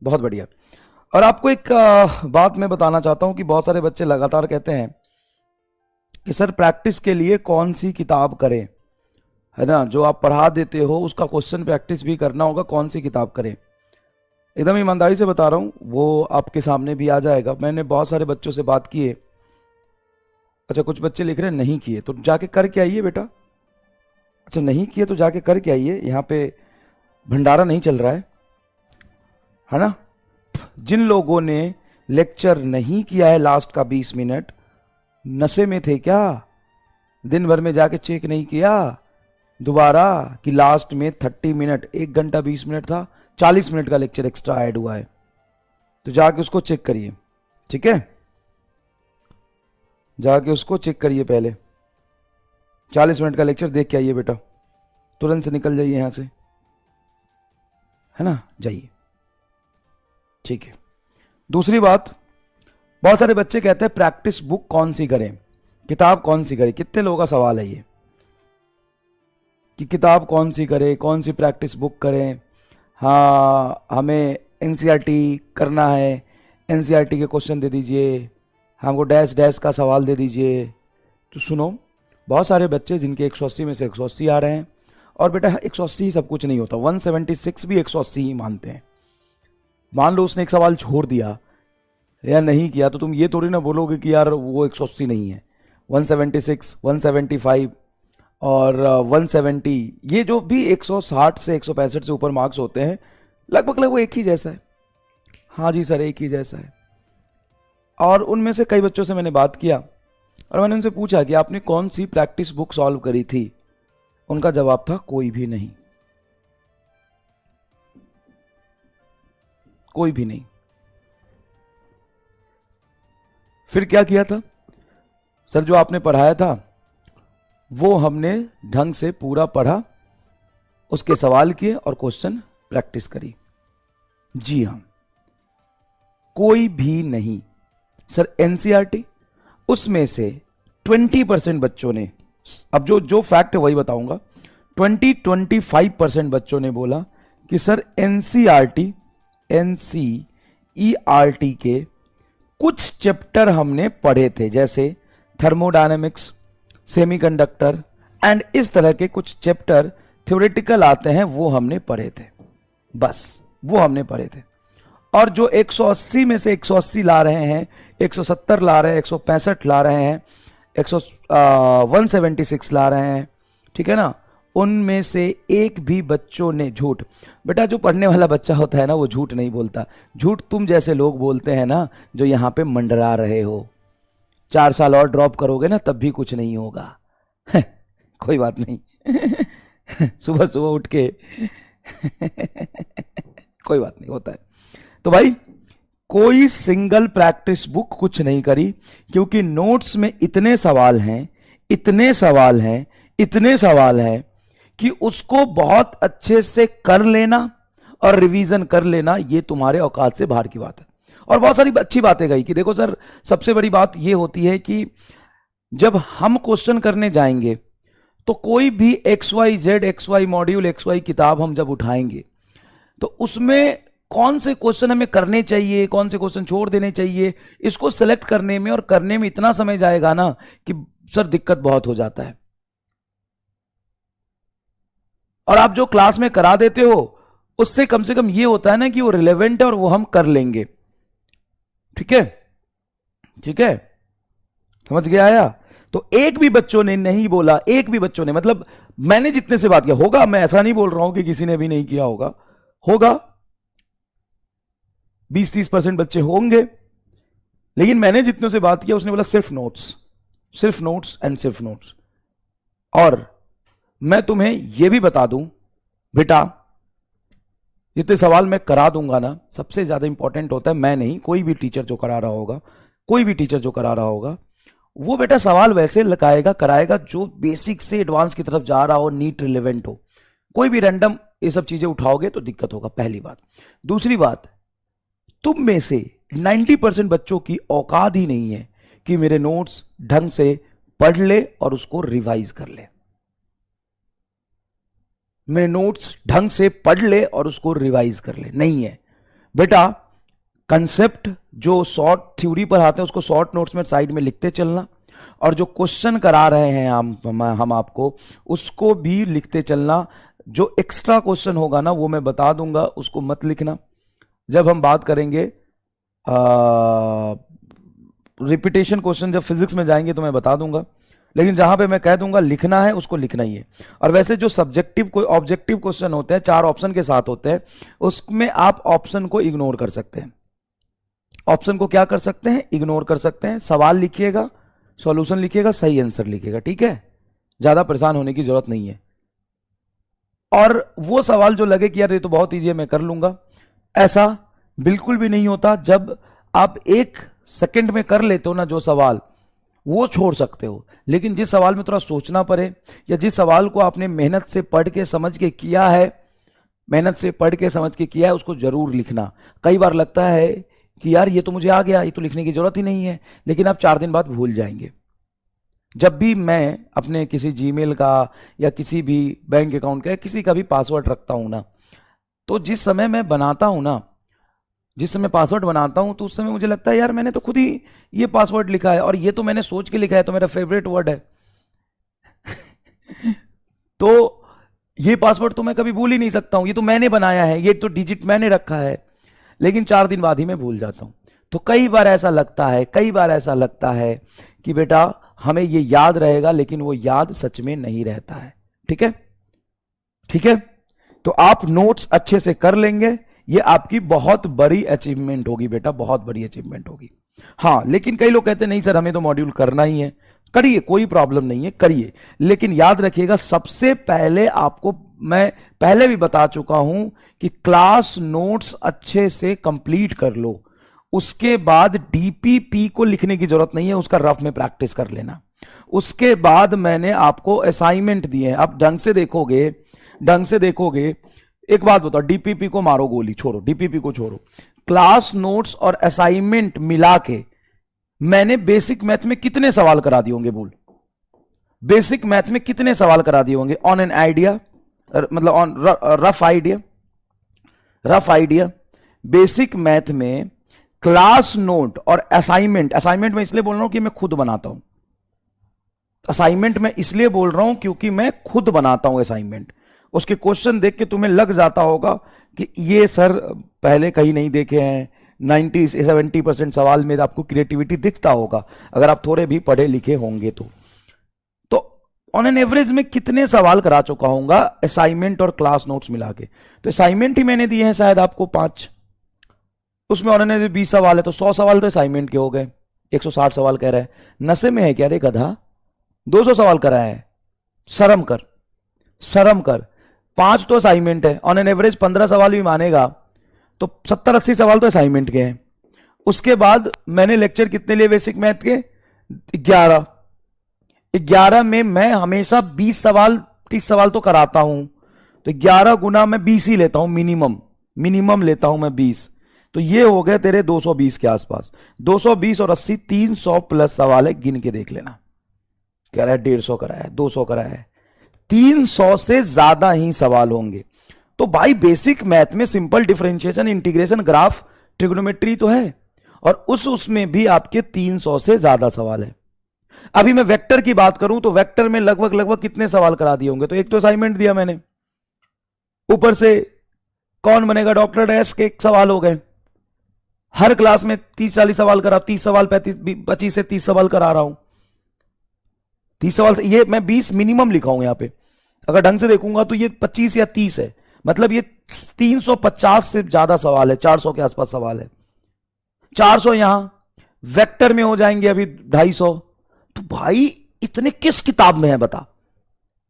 बहुत बढ़िया। और आपको एक बात मैं बताना चाहता हूं कि बहुत सारे बच्चे लगातार कहते हैं कि सर प्रैक्टिस के लिए कौन सी किताब करें, है ना, जो आप पढ़ा देते हो उसका क्वेश्चन प्रैक्टिस भी करना होगा, कौन सी किताब करें। एकदम ईमानदारी से बता रहा हूँ, वो आपके सामने भी आ जाएगा। मैंने बहुत सारे बच्चों से बात की है। अच्छा, कुछ बच्चे लिख रहे हैं नहीं किए, तो जाके करके आइए बेटा। अच्छा, नहीं किए तो जाके करके आइए, यहाँ पे भंडारा नहीं चल रहा है ना। जिन लोगों ने लेक्चर नहीं किया है लास्ट का 20 मिनट, नशे में थे क्या? दिन भर में जाके चेक नहीं किया दोबारा कि लास्ट में 30 मिनट, 1 घंटा 20 मिनट था, 40 मिनट का लेक्चर एक्स्ट्रा ऐड हुआ है, तो जाके उसको चेक करिए। ठीक है, जाके उसको चेक करिए पहले। 40 मिनट का लेक्चर देख के आइए बेटा, तुरंत से निकल जाइए यहां से, है ना, जाइए। ठीक है। दूसरी बात, बहुत सारे बच्चे कहते हैं प्रैक्टिस बुक कौन सी करें, किताब कौन सी करें। कितने लोगों का सवाल है ये कि किताब कौन सी करें, कौन सी प्रैक्टिस बुक करें। हाँ, हमें एनसीईआरटी करना है, एनसीईआरटी के क्वेश्चन दे दीजिए, हमको डैश डैश का सवाल दे दीजिए। तो सुनो, बहुत सारे बच्चे जिनके 180 में से 180 आ रहे हैं, और बेटा 180 ही सब कुछ नहीं होता, 176 भी 180 ही मानते हैं। मान लो उसने एक सवाल छोड़ दिया या नहीं किया, तो तुम ये थोड़ी ना बोलोगे कि यार वो 180 नहीं है। 176, 175 और 170, ये जो भी 160 से 165 से ऊपर मार्क्स होते हैं, लगभग वो एक ही जैसा है। हाँ जी सर, एक ही जैसा है। और उनमें से कई बच्चों से मैंने बात किया और मैंने उनसे पूछा कि आपने कौन सी प्रैक्टिस बुक सॉल्व करी थी। उनका जवाब था कोई भी नहीं, कोई भी नहीं। फिर क्या किया था सर? जो आपने पढ़ाया था वो हमने ढंग से पूरा पढ़ा, उसके सवाल किए और क्वेश्चन प्रैक्टिस करी। जी हां, कोई भी नहीं सर। एनसीईआरटी, उसमें से 20% बच्चों ने, अब जो फैक्ट है वही बताऊंगा, 25% बच्चों ने बोला कि सर एनसीईआरटी के कुछ चैप्टर हमने पढ़े थे, जैसे थर्मोडायनेमिक्स, सेमीकंडक्टर एंड इस तरह के कुछ चैप्टर थ्योरेटिकल आते हैं, वो हमने पढ़े थे, बस वो हमने पढ़े थे। और जो 180 में से 180 ला रहे हैं, 170 ला रहे हैं, 165 ला रहे हैं, 176 ला रहे हैं, ठीक है ना, उनमें से एक भी बच्चों ने झूठ, बेटा जो पढ़ने वाला बच्चा होता है ना वो झूठ नहीं बोलता। झूठ तुम जैसे लोग बोलते हैं ना, जो यहां पे मंडरा रहे हो। 4 साल और ड्रॉप करोगे ना तब भी कुछ नहीं होगा। कोई बात नहीं। सुबह सुबह उठ के कोई बात नहीं, होता है। तो भाई कोई सिंगल प्रैक्टिस बुक कुछ नहीं करी, क्योंकि नोट्स में इतने सवाल हैं, इतने सवाल हैं, इतने सवाल हैं कि उसको बहुत अच्छे से कर लेना और रिवीजन कर लेना, ये तुम्हारे औकात से बाहर की बात है। और बहुत सारी अच्छी बातें गई कि देखो सर, सबसे बड़ी बात ये होती है कि जब हम क्वेश्चन करने जाएंगे तो कोई भी XY मॉड्यूल, XY किताब हम जब उठाएंगे तो उसमें कौन से क्वेश्चन हमें करने चाहिए, कौन से क्वेश्चन छोड़ देने चाहिए, इसको सेलेक्ट करने में और करने में इतना समय जाएगा ना कि सर दिक्कत बहुत हो जाता है। और आप जो क्लास में करा देते हो उससे कम से कम ये होता है ना कि वो रिलेवेंट है और वो हम कर लेंगे। ठीक है, ठीक है, समझ गया आया? तो एक भी बच्चों ने नहीं बोला, एक भी बच्चों ने, मतलब मैंने जितने से बात किया, होगा, मैं ऐसा नहीं बोल रहा हूं कि किसी ने भी नहीं किया होगा, होगा 20-30% बच्चे होंगे, लेकिन मैंने जितनों से बात किया उसने बोला सिर्फ नोट्स, सिर्फ नोट्स एंड सिर्फ नोट्स। और मैं तुम्हें यह भी बता दूं बेटा, जितने सवाल मैं करा दूंगा ना, सबसे ज्यादा इंपॉर्टेंट होता है, मैं नहीं, कोई भी टीचर जो करा रहा होगा, कोई भी टीचर जो करा रहा होगा, वो बेटा सवाल वैसे लगाएगा, कराएगा जो बेसिक से एडवांस की तरफ जा रहा हो, नीट रिलेवेंट हो। कोई भी रैंडम ये सब चीजें उठाओगे तो दिक्कत होगा, पहली बात। दूसरी बात, तुम में से 90% बच्चों की औकात ही नहीं है कि मेरे नोट्स ढंग से पढ़ ले और उसको रिवाइज कर ले, मेरे नोट्स ढंग से पढ़ ले और उसको रिवाइज कर ले, नहीं है। बेटा कंसेप्ट जो शॉर्ट थ्योरी पर आते हैं उसको शॉर्ट नोट्स में साइड में लिखते चलना, और जो क्वेश्चन करा रहे हैं हम आपको उसको भी लिखते चलना। जो एक्स्ट्रा क्वेश्चन होगा ना वो मैं बता दूंगा, उसको मत लिखना। जब हम बात करेंगे रिपीटेशन क्वेश्चन, जब फिजिक्स में जाएंगे तो मैं बता दूंगा, लेकिन जहां पे मैं कह दूंगा लिखना है उसको लिखना ही है। और वैसे जो सब्जेक्टिव कोई ऑब्जेक्टिव क्वेश्चन होते हैं 4 ऑप्शन के साथ होते हैं, उसमें आप ऑप्शन को इग्नोर कर सकते हैं। ऑप्शन को क्या कर सकते हैं? इग्नोर कर सकते हैं। सवाल लिखिएगा, सॉल्यूशन लिखिएगा, सही आंसर लिखिएगा, ठीक है? ज्यादा परेशान होने की जरूरत नहीं है। और वो सवाल जो लगे कि यार ये तो बहुत ईजी है मैं कर लूंगा, ऐसा बिल्कुल भी नहीं होता। जब आप 1 सेकंड में कर लेते हो ना जो सवाल, वो छोड़ सकते हो, लेकिन जिस सवाल में थोड़ा सोचना पड़े, या जिस सवाल को आपने मेहनत से पढ़ के समझ के किया है, मेहनत से पढ़ के समझ के किया है, उसको जरूर लिखना। कई बार लगता है कि यार ये तो मुझे आ गया, ये तो लिखने की जरूरत ही नहीं है, लेकिन आप 4 दिन बाद भूल जाएंगे। जब भी मैं अपने किसी जीमेल का या किसी भी बैंक अकाउंट का या किसी का भी पासवर्ड रखता हूं ना, तो जिस समय मैं बनाता हूं ना, जिस समय पासवर्ड बनाता हूं, तो उस समय मुझे लगता है यार मैंने तो खुद ही ये पासवर्ड लिखा है, और ये तो मैंने सोच के लिखा है, तो मेरा फेवरेट वर्ड है। तो ये पासवर्ड तो मैं कभी भूल ही नहीं सकता हूं, ये तो मैंने बनाया है, ये तो डिजिट मैंने रखा है, लेकिन 4 दिन बाद ही मैं भूल जाता हूं। तो कई बार ऐसा लगता है कि बेटा हमें ये याद रहेगा, लेकिन वो याद सच में नहीं रहता है। ठीक है, ठीक है। तो आप नोट्स अच्छे से कर लेंगे, ये आपकी बहुत बड़ी अचीवमेंट होगी बेटा, बहुत बड़ी अचीवमेंट होगी। हाँ, लेकिन कई लोग कहते हैं नहीं सर हमें तो मॉड्यूल करना ही है। करिए, कोई प्रॉब्लम नहीं है, करिए, लेकिन याद रखिएगा सबसे पहले आपको, मैं पहले भी बता चुका हूं कि क्लास नोट्स अच्छे से कंप्लीट कर लो। उसके बाद डीपीपी को लिखने की जरूरत नहीं है, उसका रफ में प्रैक्टिस कर लेना। उसके बाद मैंने आपको असाइनमेंट दिए हैं, आप ढंग से देखोगे। एक बात बताओ, डीपीपी को मारो गोली, छोड़ो डीपीपी को, छोड़ो। क्लास नोट्स और असाइनमेंट मिला के मैंने बेसिक मैथ में कितने सवाल करा दिए होंगे? बोल, बेसिक मैथ में कितने सवाल करा दिए होंगे? ऑन एन आइडिया, मतलब on rough idea basic math में क्लास नोट और असाइनमेंट में इसलिए बोल रहा हूं कि मैं खुद बनाता हूं। असाइनमेंट में इसलिए बोल रहा हूं क्योंकि मैं खुद बनाता हूं असाइनमेंट। उसके क्वेश्चन देख के तुम्हें लग जाता होगा कि ये सर पहले कहीं नहीं देखे हैं। 90-70% सवाल में आपको क्रिएटिविटी दिखता होगा अगर आप थोड़े भी पढ़े लिखे होंगे तो ऑन एन एवरेज में कितने सवाल करा चुका हूंगा असाइनमेंट और क्लास नोट्स मिला के? तो असाइनमेंट ही मैंने दिए हैं शायद आपको 5, उसमें ऑन एन एवरेज 20 सवाल है, तो 100 सवाल तो असाइनमेंट के हो गए। 160 सवाल कह रहा है, नशे में है क्या रे गधा? 200 सवाल कराया है, शर्म कर। 5 तो असाइनमेंट है, ऑन एन एवरेज 15 सवाल भी मानेगा तो 70-80 सवाल तो असाइनमेंट के हैं। उसके बाद मैंने लेक्चर कितने लिए बेसिक मैथ के? 11 में मैं हमेशा 20 सवाल 30 सवाल तो कराता हूं, तो 11 गुना मैं 20 ही लेता हूं, मिनिमम लेता हूं मैं 20। तो ये हो गए तेरे 220 के आसपास। 220 और 80 300 प्लस सवाल है, गिन के देख लेना। कह रहा है 150 कराया है, 200 कराया है, 300 से ज्यादा ही सवाल होंगे। तो भाई बेसिक मैथ में simple differentiation, integration, graph, trigonometry तो है, और उसमें भी आपके 300 से ज्यादा सवाल है। अभी मैं वेक्टर की बात करूं तो वेक्टर में लगभग कितने सवाल करा दिए होंगे? तो एक तो असाइनमेंट दिया मैंने, ऊपर से कौन बनेगा डॉक्टर डैश के सवाल हो गए। हर क्लास में 30-40 सवाल करा, 30 सवाल 25 से 30 सवाल करा रहा हूं। 30 सवाल से ये मैं 20 मिनिमम लिखा हूं। यहां पे अगर ढंग से देखूंगा तो ये 25 या 30 है, मतलब ये 350 से ज्यादा सवाल है, 400 के आसपास सवाल है। 400 यहां वेक्टर में हो जाएंगे अभी 250। तो भाई इतने किस किताब में है बता?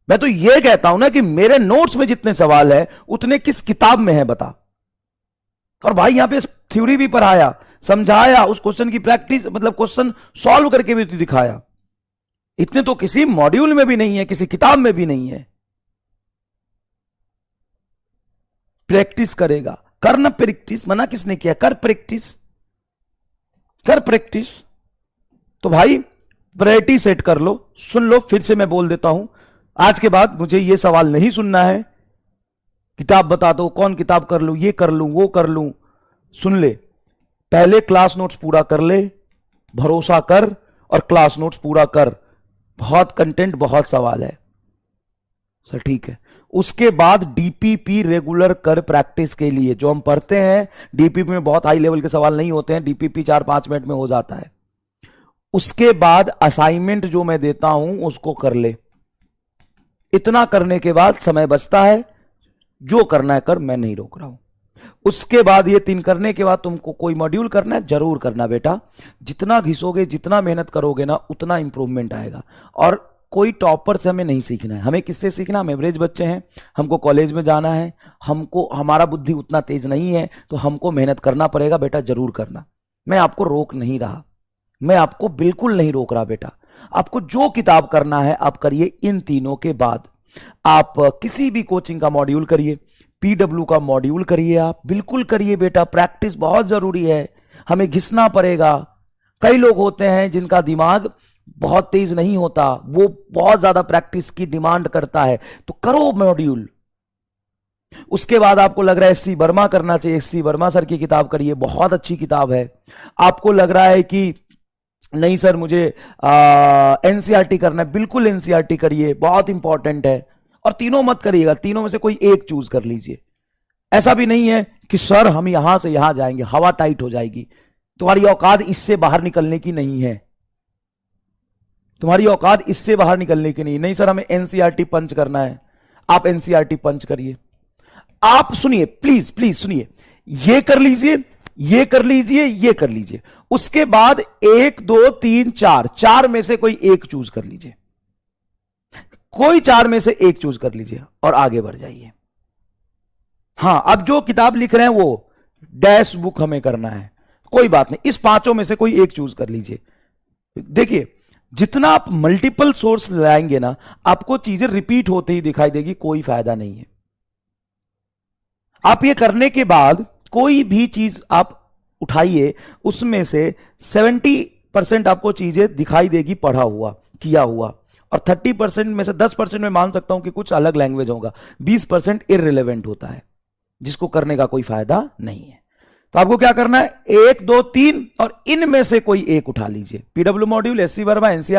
मैं तो यह कहता हूं ना कि मेरे नोट्स में जितने सवाल है उतने किस किताब में है बता। और भाई यहां पे थ्योरी भी पढ़ाया, समझाया, उस क्वेश्चन की प्रैक्टिस, मतलब क्वेश्चन सॉल्व करके भी दिखाया। इतने तो किसी मॉड्यूल में भी नहीं है, किसी किताब में भी नहीं है। प्रैक्टिस करेगा, करना प्रैक्टिस, मना किसने किया? कर प्रैक्टिस। तो भाई प्रायोरिटी सेट कर लो। सुन लो, फिर से मैं बोल देता हूं, आज के बाद मुझे यह सवाल नहीं सुनना है किताब बता दो, कौन किताब कर लूं, ये कर लूं, वो कर लूं। सुन ले, पहले क्लास नोट्स पूरा कर ले, भरोसा कर और क्लास नोट्स पूरा कर। बहुत कंटेंट, बहुत सवाल है सर, ठीक है। उसके बाद डीपीपी रेगुलर कर प्रैक्टिस के लिए। जो हम पढ़ते हैं डीपीपी में बहुत हाई लेवल के सवाल नहीं होते हैं, डीपीपी 4-5 मिनट में हो जाता है। उसके बाद असाइनमेंट जो मैं देता हूं उसको कर ले। इतना करने के बाद समय बचता है, जो करना है कर, मैं नहीं रोक रहा हूं। उसके बाद ये 3 करने के बाद तुमको कोई मॉड्यूल करना है, जरूर करना बेटा। जितना घिसोगे, जितना मेहनत करोगे ना, उतना इंप्रूवमेंट आएगा। और कोई टॉपर से हमें नहीं सीखना है। हमें किससे सीखना? हम एवरेज बच्चे हैं, हमको कॉलेज में जाना है, हमको, हमारा बुद्धि उतना तेज नहीं है, तो हमको मेहनत करना पड़ेगा बेटा, जरूर करना। मैं आपको रोक नहीं रहा, मैं आपको बिल्कुल नहीं रोक रहा बेटा। आपको जो किताब करना है आप करिए। इन तीनों के बाद आप किसी भी कोचिंग का मॉड्यूल करिए, पीडब्ल्यू का मॉड्यूल करिए, आप बिल्कुल करिए बेटा। प्रैक्टिस बहुत जरूरी है, हमें घिसना पड़ेगा। कई लोग होते हैं जिनका दिमाग बहुत तेज नहीं होता, वो बहुत ज्यादा प्रैक्टिस की डिमांड करता है, तो करो मॉड्यूल। उसके बाद आपको लग रहा है एससी वर्मा करना चाहिए, एससी वर्मा सर की किताब करिए, बहुत अच्छी किताब है। आपको लग रहा है कि नहीं सर मुझे एनसीईआरटी करना है, बिल्कुल एनसीईआरटी करिए, बहुत इंपॉर्टेंट है। और तीनों मत करिएगा, तीनों में से कोई एक चूज कर लीजिए। ऐसा भी नहीं है कि सर हम यहां से यहां जाएंगे, हवा टाइट हो जाएगी। तुम्हारी औकात इससे बाहर निकलने की नहीं है, तुम्हारी औकात इससे बाहर निकलने की नहीं सर हमें एनसीईआरटी पंच करना है, आप एनसीईआरटी पंच करिए। आप सुनिए, प्लीज प्लीज सुनिए, ये कर लीजिए, ये कर लीजिए, ये कर लीजिए। उसके बाद 1 2 3 4, 4 में से कोई एक चूज कर लीजिए, कोई 4 में से एक चूज कर लीजिए और आगे बढ़ जाइए। हां, अब जो किताब लिख रहे हैं वो डैश बुक हमें करना है, कोई बात नहीं, इस 5 में से कोई एक चूज कर लीजिए। देखिए, जितना आप मल्टीपल सोर्स लाएंगे ना, आपको चीजें रिपीट होते ही दिखाई देगी, कोई फायदा नहीं है। आप ये करने के बाद कोई भी चीज आप उठाइए, उसमें से 70% आपको चीजें दिखाई देगी पढ़ा हुआ, किया हुआ, और 30% में से 10% में मान सकता हूं कि कुछ अलग लैंग्वेज होगा, 20% इररिलेवेंट होता है, जिसको करने का कोई फायदा नहीं है। तो आपको क्या करना है, 1 2 3 और इनमें से कोई एक उठा लीजिए। PW module, SC Verma, NCERT,